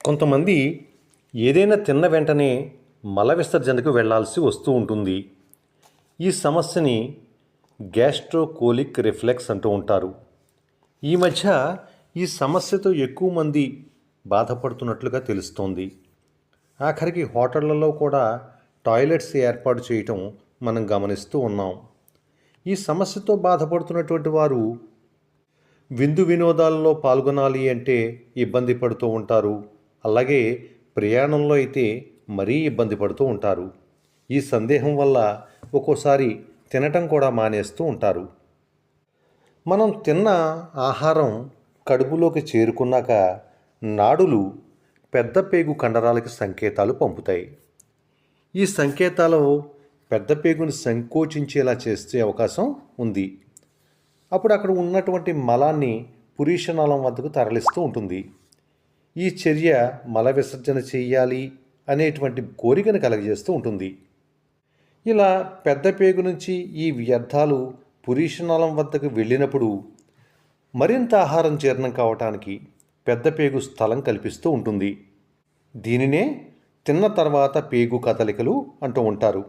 కొంతమంది ఏదైనా తిన్న వెంటనే మల విసర్జనకు వెళ్ళాల్సి వస్తూ ఉంటుంది. ఈ సమస్యని గ్యాస్ట్రోకోలిక్ రిఫ్లెక్స్ అంటూ ఉంటారు. ఈ మధ్య ఈ సమస్యతో ఎక్కువ మంది బాధపడుతున్నట్లుగా తెలుస్తోంది. ఆఖరికి హోటళ్లలో కూడా టాయిలెట్స్ ఏర్పాటు చేయటం మనం గమనిస్తూ ఉన్నాం. ఈ సమస్యతో బాధపడుతున్నటువంటి వారు విందు వినోదాలలో పాల్గొనాలి అంటే ఇబ్బంది పడుతూ ఉంటారు. అలాగే ప్రయాణంలో అయితే మరీ ఇబ్బంది పడుతూ ఉంటారు. ఈ సందేహం వల్ల ఒక్కోసారి తినటం కూడా మానేస్తూ ఉంటారు. మనం తిన్న ఆహారం కడుపులోకి చేరుకున్నాక నాడులు పెద్ద పేగు కండరాలకి సంకేతాలు పంపుతాయి. ఈ సంకేతాలు పెద్ద పేగును సంకోచించేలా చేసే అవకాశం ఉంది. అప్పుడు అక్కడ ఉన్నటువంటి మలాన్ని పురీషనాళం వద్దకు తరలిస్తూ ఉంటుంది. ఈ చర్య మల విసర్జన చెయ్యాలి అనేటువంటి కోరికను కలగజేస్తూ ఉంటుంది. ఇలా పెద్ద పేగు నుంచి ఈ వ్యర్థాలు పురీషనాళం వద్దకు వెళ్ళినప్పుడు మరింత ఆహారం జీర్ణం కావటానికి పెద్ద పేగు స్థలం కల్పిస్తూ ఉంటుంది. దీనినే తిన్న తర్వాత పేగు కదలికలు అంటూ ఉంటారు.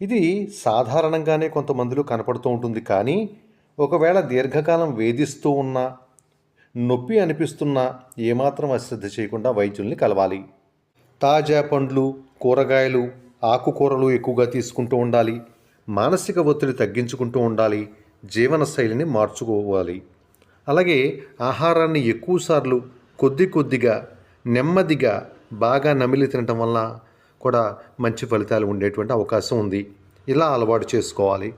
ఇది సాధారణంగానే కొంతమందిలో కనపడుతూ ఉంటుంది. కానీ ఒకవేళ దీర్ఘకాలం వేధిస్తూ ఉన్నా, నొప్పి అనిపిస్తున్నా ఏమాత్రం అశ్రద్ధ చేయకుండా వైద్యుల్ని కలవాలి. తాజా పండ్లు, కూరగాయలు, ఆకుకూరలు ఎక్కువగా తీసుకుంటూ ఉండాలి. మానసిక ఒత్తిడి తగ్గించుకుంటూ ఉండాలి. జీవనశైలిని మార్చుకోవాలి. అలాగే ఆహారాన్ని ఎక్కువసార్లు కొద్దిగా నెమ్మదిగా బాగా నమిలి తినటం వలన కూడా మంచి ఫలితాలు ఉండేటువంటి అవకాశం ఉంది. ఇలా అలవాటు చేసుకోవాలి.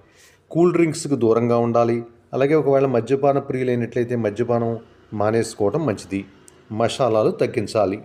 కూల్ డ్రింక్స్కి దూరంగా ఉండాలి. అలాగే ఒకవేళ మద్యపాన ప్రియులైనట్లయితే మద్యపానం మానేసుకోవడం మంచిది. మసాలాలు తగ్గించాలి.